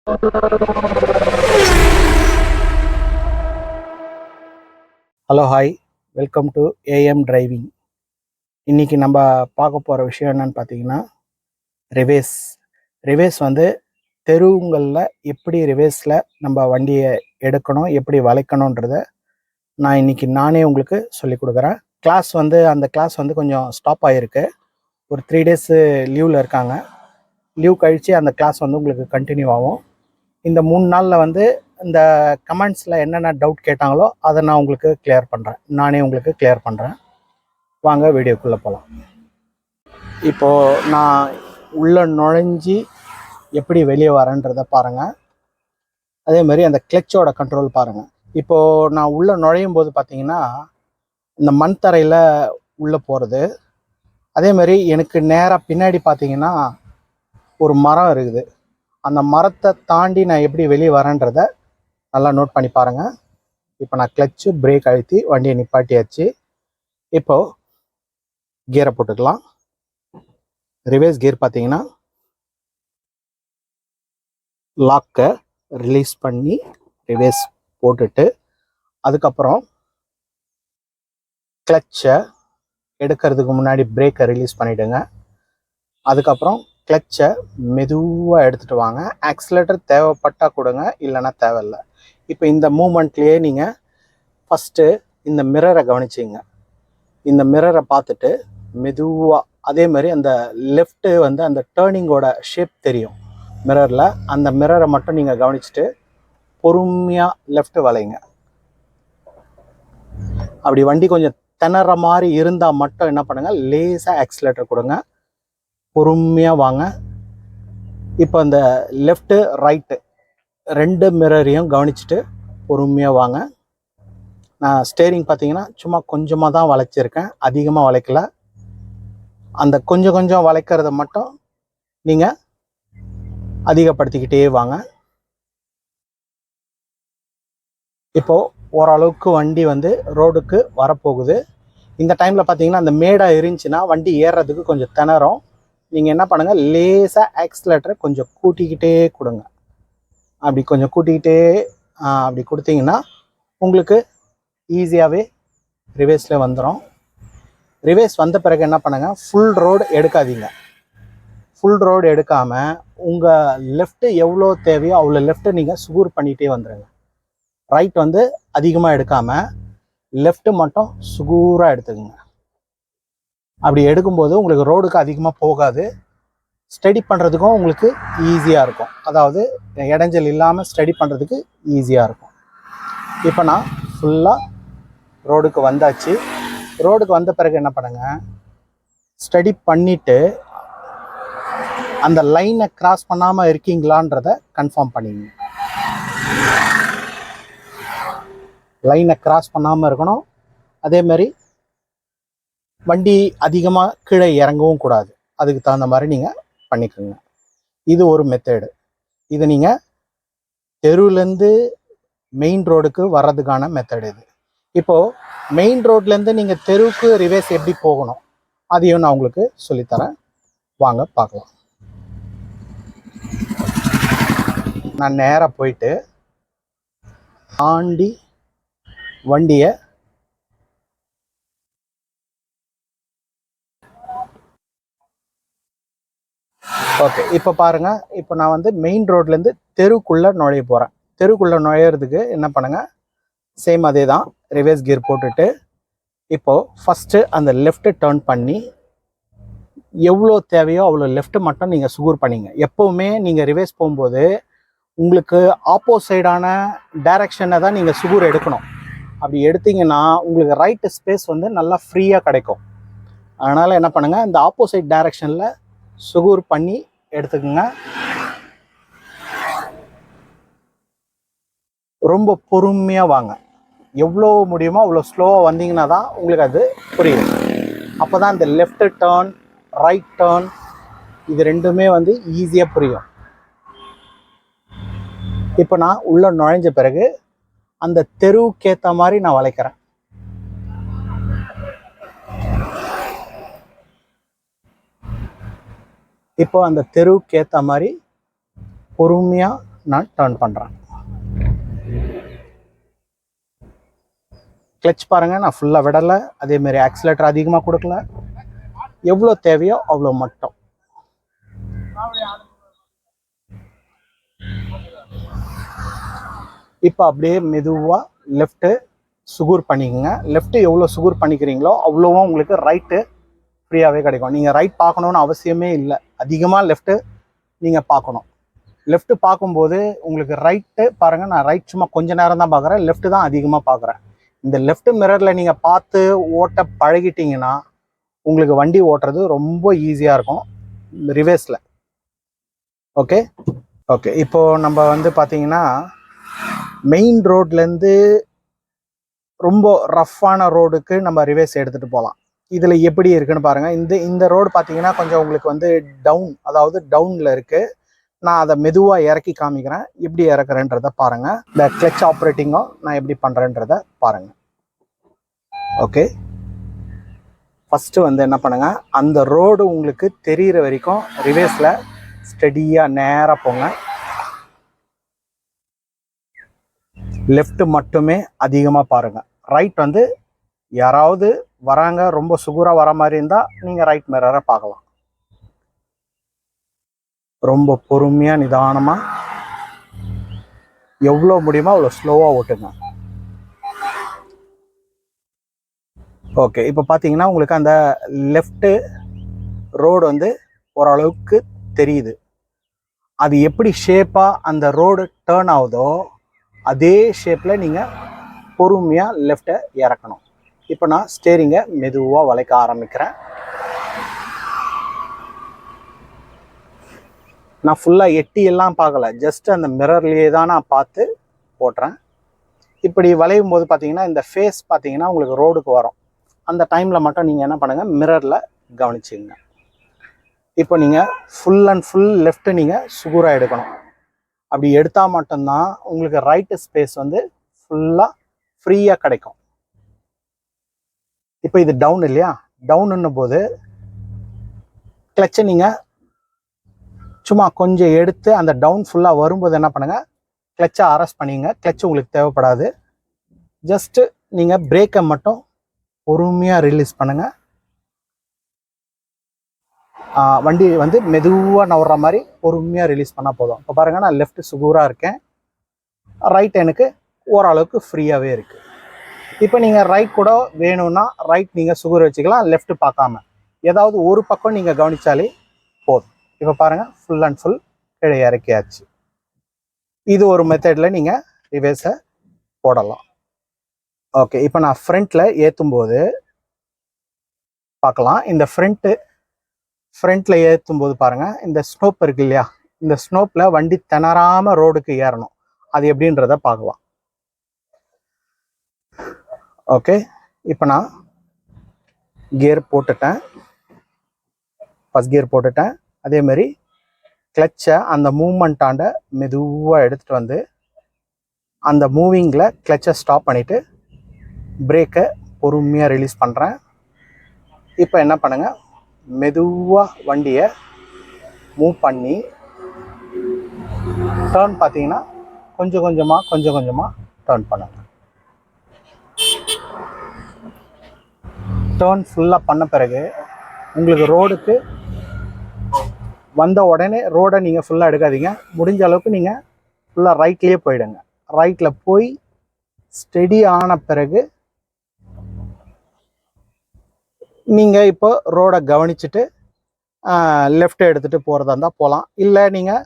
Hello hi, welcome to AM driving. இன்றைக்கி நம்ம பார்க்க போகிற விஷயம் என்னென்னு பார்த்தீங்கன்னா ரிவேஸ். ரிவேஸ் வந்து தெருவுங்களில் எப்படி ரிவேஸில் நம்ம வண்டியை எடுக்கணும், எப்படி வளைக்கணுன்றத நான் இன்றைக்கி நானே உங்களுக்கு சொல்லி கொடுக்குறேன். அந்த கிளாஸ் வந்து கொஞ்சம் ஸ்டாப் ஆகிருக்கு. ஒரு 3 days லீவில் இருக்காங்க. லீவ் கழித்து அந்த கிளாஸ் வந்து உங்களுக்கு கண்டினியூ ஆகும். இந்த 3 நாளில் வந்து இந்த கமெண்ட்ஸில் என்னென்ன டவுட் கேட்டாங்களோ அதை நான் உங்களுக்கு நானே உங்களுக்கு கிளியர் பண்ணுறேன். வாங்க வீடியோக்குள்ளே போகலாம். இப்போது நான் உள்ளே நுழைஞ்சி எப்படி வெளியே வரேன்றதை பாருங்கள். அதேமாதிரி அந்த கிளச்சோட கண்ட்ரோல் பாருங்கள். இப்போது நான் உள்ளே நுழையும் போது பார்த்தீங்கன்னா இந்த மண் தரையில் உள்ளே போகிறது. அதேமாதிரி எனக்கு நேராக பின்னாடி பார்த்தீங்கன்னா ஒரு மரம் இருக்குது. அந்த மரத்தை தாண்டி நான் எப்படி வெளியே வரேன்றதை நல்லா நோட் பண்ணி பாருங்கள். இப்போ நான் கிளச்சு பிரேக் அழுத்தி வண்டியை நிப்பாட்டியாச்சு. இப்போது கியரை போட்டுக்கலாம். ரிவர்ஸ் கியர் பார்த்தீங்கன்னா லாக்கை ரிலீஸ் பண்ணி ரிவர்ஸ் போட்டுட்டு அதுக்கப்புறம் கிளச்சை எடுக்கிறதுக்கு முன்னாடி பிரேக்கை ரிலீஸ் பண்ணிவிடுங்க. அதுக்கப்புறம் கிளச்சை மெதுவாக எடுத்துகிட்டு வாங்க. ஆக்சிலேட்டர் தேவைப்பட்டால் கொடுங்க, இல்லைன்னா தேவையில்லை. இப்போ இந்த மூமெண்ட்லேயே நீங்கள் ஃபஸ்ட்டு இந்த மிரரை கவனிச்சிங்க. இந்த மிரரை பார்த்துட்டு மெதுவாக அதே மாதிரி அந்த லெஃப்ட்டு வந்து அந்த டேர்னிங்கோட ஷேப் தெரியும் மிரரில். அந்த மிரரை மட்டும் நீங்கள் கவனிச்சுட்டு பொறுமையாக லெஃப்ட்டு வளைங்க. அப்படி வண்டி கொஞ்சம் திணற மாதிரி இருந்தால் மட்டும் என்ன பண்ணுங்கள், லேசாக ஆக்சிலேட்டர் கொடுங்க, பொறுமையாக வாங்க. இப்போ அந்த லெஃப்ட்டு ரைட்டு 2 மிரரையும் கவனிச்சுட்டு பொறுமையாக வாங்க. நான் ஸ்டேரிங் பார்த்தீங்கன்னா சும்மா கொஞ்சமாக தான் வளைச்சிருக்கேன், அதிகமாக வளைக்கல. அந்த கொஞ்சம் வளைக்கிறத மட்டும் நீங்கள் அதிகப்படுத்திக்கிட்டே வாங்க. இப்போது ஓரளவுக்கு வண்டி வந்து ரோடுக்கு வரப்போகுது. இந்த டைமில் பார்த்தீங்கன்னா அந்த மேடாக இருந்துச்சுன்னா வண்டி ஏறுறதுக்கு கொஞ்சம் திணறும். நீங்கள் என்ன பண்ணுங்கள், லேசாக ஆக்சிலேட்டரை கொஞ்சம் கூட்டிக்கிட்டே கொடுங்க. அப்படி கொஞ்சம் கூட்டிக்கிட்டே அப்படி கொடுத்தீங்கன்னா உங்களுக்கு ஈஸியாகவே ரிவேஸில் வந்துடும். ரிவேஸ் வந்த பிறகு என்ன பண்ணுங்கள், ஃபுல் ரோடு எடுக்காதீங்க. ஃபுல் ரோடு எடுக்காமல் உங்கள் லெஃப்ட்டு எவ்வளோ தேவையோ அவ்வளோ லெஃப்ட்டு நீங்கள் சுகூர் பண்ணிகிட்டே வந்துடுங்க. ரைட் வந்து அதிகமாக எடுக்காமல் லெஃப்ட்டு மட்டும் சுகூராக எடுத்துக்கோங்க. அப்படி எடுக்கும்போது உங்களுக்கு ரோடுக்கு அதிகமாக போகாது, ஸ்டடி பண்ணுறதுக்கும் உங்களுக்கு ஈஸியாக இருக்கும். அதாவது இடைஞ்சல் இல்லாமல் ஸ்டடி பண்ணுறதுக்கு ஈஸியாக இருக்கும். இப்போ நான் ஃபுல்லாக ரோடுக்கு வந்தாச்சு. ரோடுக்கு வந்த பிறகு என்ன பண்ணுங்கள், ஸ்டடி பண்ணிவிட்டு அந்த லைனை கிராஸ் பண்ணாமல் இருக்கீங்களான்றதை கன்ஃபார்ம் பண்ணிங்க. லைனை கிராஸ் பண்ணாமல் இருக்கணும். அதேமாதிரி வண்டி அதிகமாக கீழே இறங்கவும் கூடாது. அதுக்கு தகுந்த மாதிரி நீங்கள் பண்ணிக்கோங்க. இது ஒரு மெத்தேடு. இது நீங்கள் தெருவுலேருந்து மெயின் ரோடுக்கு வர்றதுக்கான மெத்தட் இது. இப்போது மெயின் ரோட்லேருந்து நீங்கள் தெருவுக்கு ரிவேஸ் எப்படி போகணும் அதையும் நான் உங்களுக்கு சொல்லித்தரேன். வாங்க பார்க்கலாம். நான் நேராக போயிட்டு தாண்டி வண்டியை ஓகே. இப்போ பாருங்கள், இப்போ நான் வந்து மெயின் ரோட்லேருந்து தெருக்குள்ளே நுழைய போகிறேன். தெருக்குள்ளே நுழையிறதுக்கு என்ன பண்ணுங்கள், சேம் அதே தான். ரிவர்ஸ் கியர் போட்டுட்டு இப்போது ஃபஸ்ட்டு அந்த லெஃப்ட்டு டேர்ன் பண்ணி எவ்வளோ தேவையோ அவ்வளோ லெஃப்ட்டு மட்டும் நீங்கள் சுகூர் பண்ணிங்க. எப்போவுமே நீங்கள் ரிவர்ஸ் போகும்போது உங்களுக்கு ஆப்போசைடான டைரக்ஷனை தான் நீங்கள் சுகூர் எடுக்கணும். அப்படி எடுத்தீங்கன்னா உங்களுக்கு ரைட்டு ஸ்பேஸ் வந்து நல்லா ஃப்ரீயாக கிடைக்கும். அதனால் என்ன பண்ணுங்கள், இந்த ஆப்போசைட் டைரக்ஷனில் சுகூர் பண்ணி எடுத்துக்கோங்க. ரொம்ப பொறுமையாக வாங்க. எவ்வளோ முடியுமோ அவ்வளோ ஸ்லோவாக வந்தீங்கன்னா தான் உங்களுக்கு அது புரியும். அப்போ தான் இந்த லெஃப்ட் டேர்ன், ரைட் டேர்ன் இது ரெண்டுமே வந்து ஈஸியாக புரியும். இப்போ நான் உள்ளே நுழைஞ்ச பிறகு அந்த தெருவுக்கேற்ற மாதிரி நான் வளைக்கிறேன். இப்போ அந்த தெருவுக்கு ஏற்ற மாதிரி பொறுமையாக நான் டர்ன் பண்ணுறேன். கிளச் பாருங்கள், நான் ஃபுல்லாக விடலை. அதேமாரி ஆக்சிலேட்டர் அதிகமாக கொடுக்கல. எவ்வளோ தேவையோ அவ்வளோ மட்டும். இப்போ அப்படியே மெதுவாக லெஃப்ட்டு சுகூர் பண்ணிக்கோங்க. லெஃப்ட்டு எவ்வளோ சுகூர் பண்ணிக்கிறீங்களோ அவ்வளோவும் உங்களுக்கு ரைட்டு ஃப்ரீயாகவே கிடைக்கும். நீங்கள் ரைட் பார்க்கணுன்னு அவசியமே இல்லை. அதிகமாக லெஃப்ட்டு நீங்கள் பார்க்கணும். லெஃப்ட்டு பார்க்கும்போது உங்களுக்கு ரைட்டு பாருங்கள், நான் ரைட் சும்மா கொஞ்சம் நேரம் தான் பார்க்குறேன், லெஃப்ட்டு தான் அதிகமாக பார்க்குறேன். இந்த லெஃப்ட் மிரரில் நீங்கள் பார்த்து ஓட்ட பழகிட்டீங்கன்னா உங்களுக்கு வண்டி ஓட்டுறது ரொம்ப ஈஸியாக இருக்கும் ரிவேர்ஸில். ஓகே ஓகே இப்போது நம்ம வந்து பார்த்தீங்கன்னா மெயின் ரோட்லேருந்து ரொம்ப ரஃப்பான ரோடுக்கு நம்ம ரிவேர்ஸ் எடுத்துகிட்டு போகலாம். இதில் எப்படி இருக்குன்னு பாருங்கள். இந்த ரோடு பார்த்தீங்கன்னா கொஞ்சம் உங்களுக்கு வந்து டவுன், அதாவது டவுனில் இருக்குது. நான் அதை மெதுவாக இறக்கி காமிக்கிறேன், எப்படி இறக்குறேன்றதை பாருங்கள். இந்த கிளச் ஆப்ரேட்டிங்கும் நான் எப்படி பண்ணுறேன்றதை பாருங்கள். ஓகே, ஃபஸ்ட்டு வந்து என்ன பண்ணுங்கள், அந்த ரோடு உங்களுக்கு தெரிகிற வரைக்கும் ரிவேர்ஸில் ஸ்டெடியாக நேராக போங்க. லெஃப்ட் மட்டுமே அதிகமாக பாருங்கள். ரைட் வந்து யாராவது வராங்க ரொம்ப சுகூராக வர மாதிரி இருந்தால் நீங்கள் ரைட் மிரரை பார்க்கலாம். ரொம்ப பொறுமையாக நிதானமாக எவ்வளோ முடியுமோ அவ்வளோ ஸ்லோவாக ஓட்டுங்க. ஓகே, இப்போ பார்த்தீங்கன்னா உங்களுக்கு அந்த லெஃப்ட்டு ரோடு வந்து ஓரளவுக்கு தெரியுது. அது எப்படி ஷேப்பாக அந்த ரோடு டேர்ன் ஆகுதோ அதே ஷேப்பில் நீங்கள் பொறுமையாக லெஃப்ட்டை இறக்கணும். இப்போ நான் ஸ்டேரிங்கை மெதுவாக வளைக்க ஆரம்பிக்கிறேன். நான் ஃபுல்லாக எட்டியெல்லாம் பார்க்கல, ஜஸ்ட் அந்த மிரர்லேயே தான் நான் பார்த்து ஓட்டுறேன். இப்படி வளையும் போது பார்த்தீங்கன்னா இந்த ஃபேஸ் பார்த்தீங்கன்னா உங்களுக்கு ரோடுக்கு வரும். அந்த டைமில் மட்டும் நீங்கள் என்ன பண்ணுங்கள், மிரரில் கவனிச்சிங்க. இப்போ நீங்கள் ஃபுல் அண்ட் ஃபுல் லெஃப்ட்டு நீங்கள் சுகூராக எடுக்கணும். அப்படி எடுத்தால் மட்டும்தான் உங்களுக்கு ரைட்டு ஸ்பேஸ் வந்து ஃபுல்லாக ஃப்ரீயாக கிடைக்கும். இப்போ இது டவுன் இல்லையா, டவுன்னும் போது கிளச்சை நீங்கள் சும்மா கொஞ்சம் எடுத்து அந்த டவுன் ஃபுல்லாக வரும்போது என்ன பண்ணுங்கள், கிளச்சை அரெஸ்ட் பண்ணிங்க. கிளச் உங்களுக்கு தேவைப்படாது. ஜஸ்ட்டு நீங்கள் பிரேக்கை மட்டும் பொறுமையாக ரிலீஸ் பண்ணுங்கள். வண்டி வந்து மெதுவாக நவர்ற மாதிரி பொறுமையாக ரிலீஸ் பண்ணால் போதும். இப்போ பாருங்கள், நான் லெஃப்ட் சுகூராக இருக்கேன், ரைட் எனக்கு ஓரளவுக்கு ஃப்ரீயாகவே இருக்குது. இப்போ நீங்கள் ரைட் கூட வேணும்னா ரைட் நீங்கள் சுகூர் வச்சுக்கலாம், லெஃப்ட் பார்க்காம ஏதாவது ஒரு பக்கம் நீங்கள் கவனித்தாலே போதும். இப்போ பாருங்கள், ஃபுல் அண்ட் ஃபுல் கீழே இறக்கியாச்சு. இது ஒரு மெத்தடில் நீங்கள் ரிவேர்ஸை போடலாம். ஓகே, இப்போ நான் ஃப்ரண்ட்டில் ஏற்றும்போது பார்க்கலாம். இந்த ஃப்ரண்ட்டில் ஏற்றும்போது பாருங்கள், இந்த ஸ்னோப் இருக்கு இல்லையா, இந்த ஸ்னோப்பில் வண்டி திணறாமல் ரோடுக்கு ஏறணும். அது எப்படின்றத பார்க்கலாம். ஓகே, இப்போ நான் கியர் போட்டுட்டேன், ஃபஸ்ட் கியர் போட்டுட்டேன். அதேமாரி கிளச்சை அந்த மூமெண்ட்டாண்ட மெதுவாக எடுத்துகிட்டு வந்து அந்த மூவிங்கில் கிளச்சை ஸ்டாப் பண்ணிவிட்டு பிரேக்கை பொறுமையாக ரிலீஸ் பண்ணுறேன். இப்போ என்ன பண்ணுங்கள், மெதுவாக வண்டியை மூவ் பண்ணி டர்ன் பார்த்தீங்கன்னா கொஞ்சம் கொஞ்சமாக டர்ன் பண்ணுங்க. டர்ன் ஃபுல்லாக பண்ண பிறகு உங்களுக்கு ரோடுக்கு வந்த உடனே ரோடை நீங்கள் ஃபுல்லாக எடுக்காதீங்க. முடிஞ்ச அளவுக்கு நீங்கள் ஃபுல்லாக ரைட்லேயே போயிடுங்க. ரைட்டில் போய் ஸ்டெடி ஆன பிறகு நீங்கள் இப்போ ரோடை கவனிச்சுட்டு லெஃப்ட்டை எடுத்துகிட்டு போகிறதா இருந்தால் போகலாம். இல்லை நீங்கள்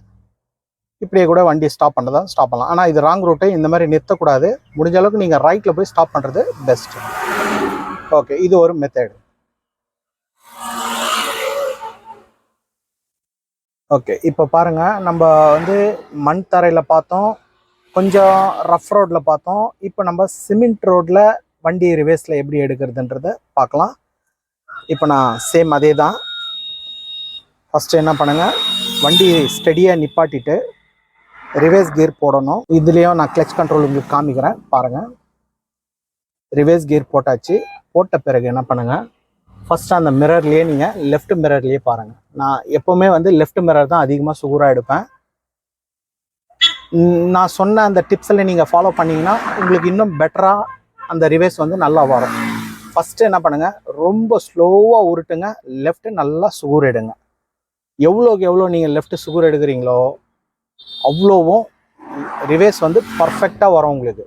இப்படியே கூட வண்டி ஸ்டாப் பண்ணுறதா ஸ்டாப் பண்ணலாம். ஆனால் இது ராங் ரூட்டு, இந்த மாதிரி நிறுத்தக்கூடாது. முடிஞ்ச அளவுக்கு நீங்கள் ரைட்டில் போய் ஸ்டாப் பண்ணுறது பெஸ்ட்டு. ஓகே, இது ஒரு மெத்தடு. ஓகே, இப்போ பாருங்கள், நம்ம வந்து மண் தரையில் பார்த்தோம், கொஞ்சம் ரஃப் ரோட்டில் பார்த்தோம். இப்போ நம்ம சிமெண்ட் ரோட்டில் வண்டி ரிவேர்ஸில் எப்படி எடுக்கிறதுன்றதை பார்க்கலாம். இப்போ நான் சேம் அதே தான். ஃபஸ்ட்டு என்ன பண்ணுங்கள், வண்டி ஸ்டெடியாக நிப்பாட்டிட்டு ரிவேர்ஸ் கியர் போடணும். இதுலேயும் நான் கிளச் கண்ட்ரோல் உங்களுக்கு காமிக்கிறேன் பாருங்கள். ரிவேர்ஸ் கியர் போட்டாச்சு. போட்ட பிறகு என்ன பண்ணுங்கள், ஃபஸ்ட்டு அந்த மிரர்லேயே நீங்கள் லெஃப்ட் மிரர்லேயே பாருங்கள். நான் எப்போவுமே வந்து லெஃப்ட் மிரர் தான் அதிகமாக சுகூராக எடுப்பேன். நான் சொன்ன அந்த டிப்ஸில் நீங்கள் ஃபாலோ பண்ணிங்கன்னா உங்களுக்கு இன்னும் பெட்டராக அந்த ரிவேஸ் வந்து நல்லா வரும். ஃபஸ்ட்டு என்ன பண்ணுங்கள், ரொம்ப ஸ்லோவாக உருட்டுங்க, லெஃப்ட்டு நல்லா சுகூர் எடுங்க. எவ்வளோக்கு எவ்வளோ நீங்கள் லெஃப்ட்டு சுகூர் எடுக்கிறீங்களோ அவ்வளோவும் ரிவேஸ் வந்து பர்ஃபெக்டாக வரும் உங்களுக்கு.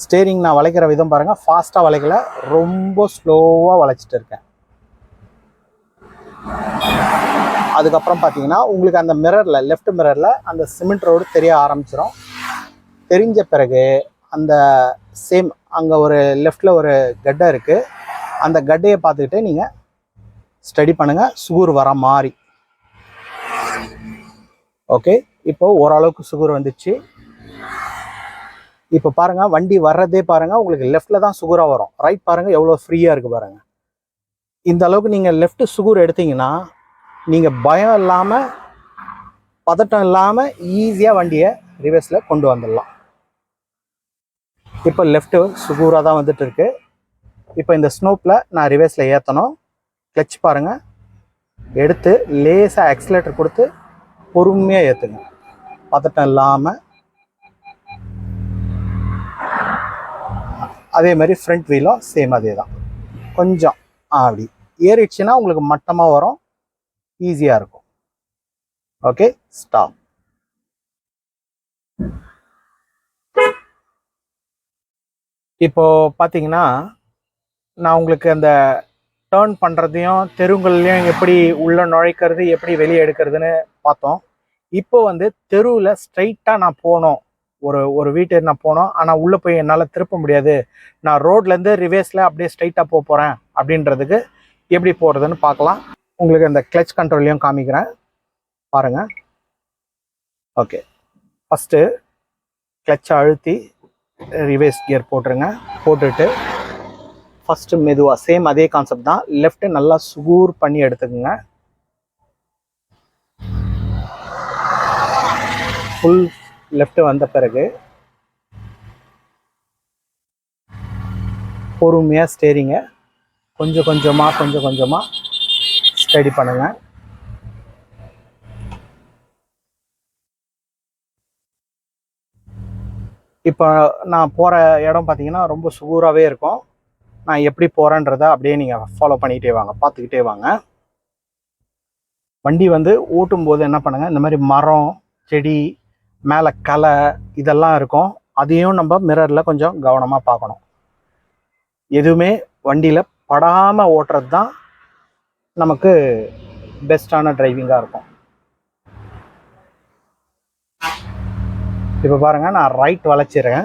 ஸ்டேரிங் நான் வளைக்கிற விதம் பாருங்கள், ஃபாஸ்ட்டாக வளைக்கல, ரொம்ப ஸ்லோவாக வளைச்சிட்டு இருக்கேன். அதுக்கப்புறம் பார்த்தீங்கன்னா உங்களுக்கு அந்த மிரரில், லெஃப்ட் மிரரில் அந்த சிமெண்ட் ரோடு தெரிய ஆரம்பிச்சிடும். தெரிஞ்ச பிறகு அந்த சேம் அங்கே ஒரு லெஃப்டில் ஒரு கட்டை இருக்குது, அந்த கட்டையை பார்த்துக்கிட்டு நீங்கள் ஸ்டடி பண்ணுங்கள் சுகூர் வர மாதிரி. ஓகே, இப்போ ஓரளவுக்கு சுகூர் வந்துச்சு. இப்போ பாருங்கள் வண்டி வர்றதே பாருங்கள் உங்களுக்கு லெஃப்டில் தான் சுகூராக வரும். ரைட் பாருங்கள் எவ்வளோ ஃப்ரீயாக இருக்குது பாருங்கள். இந்த அளவுக்கு நீங்கள் லெஃப்ட் சுகூர் எடுத்தீங்கன்னா நீங்கள் பயம் இல்லாமல், பதட்டம் இல்லாமல் ஈஸியாக வண்டியை ரிவர்ஸில் கொண்டு வந்துடலாம். இப்போ லெஃப்ட்டு சுகூராக தான் வந்துட்டு இருக்கு. இப்போ இந்த ஸ்னோப்பில் நான் ரிவர்ஸில் ஏற்றணும். கிளச் பாருங்கள், எடுத்து லேசாக ஆக்சிலேட்டர் கொடுத்து பொறுமையாக ஏற்றுங்க, பதட்டம் இல்லாமல். அதே மாதிரி ஃப்ரண்ட் வீலும் சேம் அதே தான். கொஞ்சம் அப்படி ஏறிடுச்சுன்னா உங்களுக்கு மட்டமாக வரும், ஈஸியாக இருக்கும். Okay, stop. இப்போ பார்த்தீங்கன்னா நான் உங்களுக்கு அந்த டேர்ன் பண்ணுறதையும் தெருங்கள்லையும் எப்படி உள்ள நுழைக்கிறது எப்படி வெளியே எடுக்கிறதுன்னு பார்த்தோம். இப்போ வந்து தெருவில் ஸ்ட்ரைட்டாக நான் போனோம், ஒரு வீட்டு நான் போனோம், ஆனால் உள்ளே போய் என்னால் திருப்ப முடியாது, நான் ரோட்லேருந்து ரிவேஸில் அப்படியே ஸ்ட்ரைட்டாக போகிறேன் அப்படின்றதுக்கு எப்படி போகிறதுன்னு பார்க்கலாம். உங்களுக்கு அந்த கிளச் கண்ட்ரோல்லையும் காமிக்கிறேன் பாருங்கள். ஓகே, ஃபஸ்ட்டு கிளச்சை அழுத்தி ரிவேஸ் கியர் போட்டுருங்க. போட்டுட்டு ஃபஸ்ட்டு மெதுவாக சேம் அதே கான்செப்ட் தான், லெஃப்ட்டு நல்லா சுகூர் பண்ணி எடுத்துக்கோங்க. ஃபுல் லெஃப்ட் வந்த பிறகு பொறுமையாக ஸ்டேரிங்கை கொஞ்சம் கொஞ்சமாக ஸ்டடி பண்ணுங்க. இப்போ நான் போகிற இடம் பார்த்தீங்கன்னா ரொம்ப சுகூராகவே இருக்கும். நான் எப்படி போகிறேன்றதை அப்படியே நீங்கள் ஃபாலோ பண்ணிகிட்டே வாங்க, பார்த்துக்கிட்டே வாங்க. வண்டி வந்து ஓட்டும்போது என்ன பண்ணுங்கள், இந்த மாதிரி மரம் செடி மேலே களை இதெல்லாம் இருக்கும், அதையும் நம்ம மிரரில் கொஞ்சம் கவனமாக பார்க்கணும். எதுவுமே வண்டியில் படாமல் ஓட்டுறது தான் நமக்கு பெஸ்ட்டான டிரைவிங்காக இருக்கும். இப்போ பாருங்கள், நான் ரைட் வளைச்சிடுறேன்,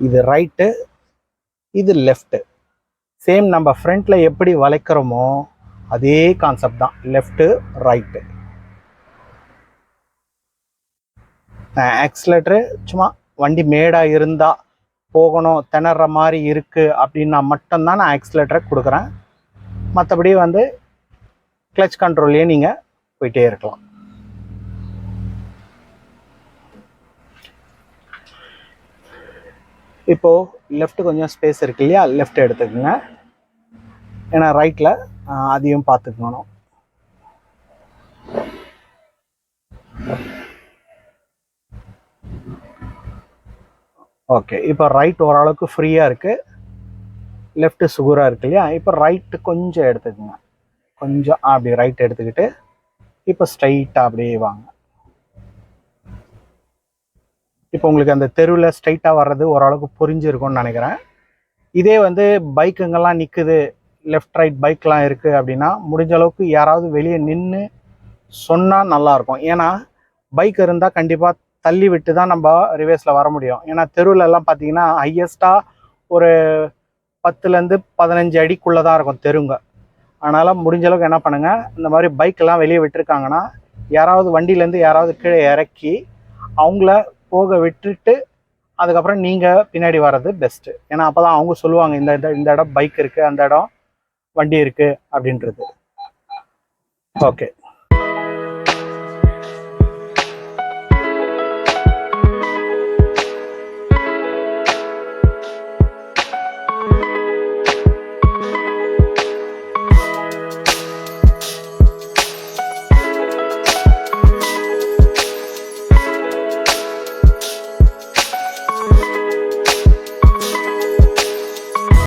இது ரைட்டு இது லெஃப்ட்டு. சேம் நம்ம ஃப்ரண்ட்டில் எப்படி வளைக்கிறோமோ அதே கான்செப்ட் தான், லெஃப்ட்டு ரைட்டு. ஆக்சிலேட்டரு சும்மா வண்டி மேடாக இருந்தால் போகணும் திணற மாதிரி இருக்குது அப்படின்னா மட்டும்தான் நான் ஆக்சிலேட்டரை கொடுக்குறேன். மற்றபடி வந்து கிளச் கண்ட்ரோல்லையே நீங்கள் போயிட்டே இருக்கலாம். இப்போது லெஃப்ட் கொஞ்சம் ஸ்பேஸ் இருக்கு இல்லையா, லெஃப்ட் எடுத்துக்கோங்க, ஏன்னா ரைட்டில் அதையும் பார்த்துக்கணும். ஓகே, இப்போ ரைட் ஓரளவுக்கு ஃப்ரீயாக இருக்குது, லெஃப்ட்டு சுகூராக இருக்கு இல்லையா. இப்போ ரைட்டு கொஞ்சம் எடுத்துக்கோங்க, கொஞ்சம் அப்படி ரைட் எடுத்துக்கிட்டு இப்போ ஸ்ட்ரைட்டாக அப்படியே வாங்க. இப்போ உங்களுக்கு அந்த தெருவில் ஸ்ட்ரைட்டாக வர்றது ஓரளவுக்கு புரிஞ்சிருக்கும்னு நினைக்கிறேன். இதே வந்து பைக்குங்கெல்லாம் நிற்குது, லெஃப்ட் ரைட் பைக்லாம் இருக்குது அப்படின்னா முடிஞ்ச அளவுக்கு யாராவது வெளியே நின்று சொன்னால் நல்லாயிருக்கும். ஏன்னா பைக் இருந்தால் கண்டிப்பாக தள்ளி விட்டு தான் நம்ம ரிவேஸில் வர முடியும். ஏன்னா தெருவிலெல்லாம் பார்த்தீங்கன்னா ஹையஸ்ட்டாக ஒரு 10லேருந்து 15 அடிக்குள்ளே தான் இருக்கும் தெருங்க. அதனால் முடிஞ்ச அளவுக்கு என்ன பண்ணுங்கள், இந்த மாதிரி பைக்கெல்லாம் வெளியே விட்டுருக்காங்கன்னா யாராவது வண்டியிலேருந்து யாராவது கீழே இறக்கி அவங்கள போக விட்டுட்டு அதுக்கப்புறம் நீங்கள் பின்னாடி வர்றது பெஸ்ட்டு. ஏன்னா அப்போ தான் அவங்க சொல்லுவாங்க இந்த இடம் பைக் இருக்குது, அந்த இடம் வண்டி இருக்குது அப்படின்றது. ஓகே.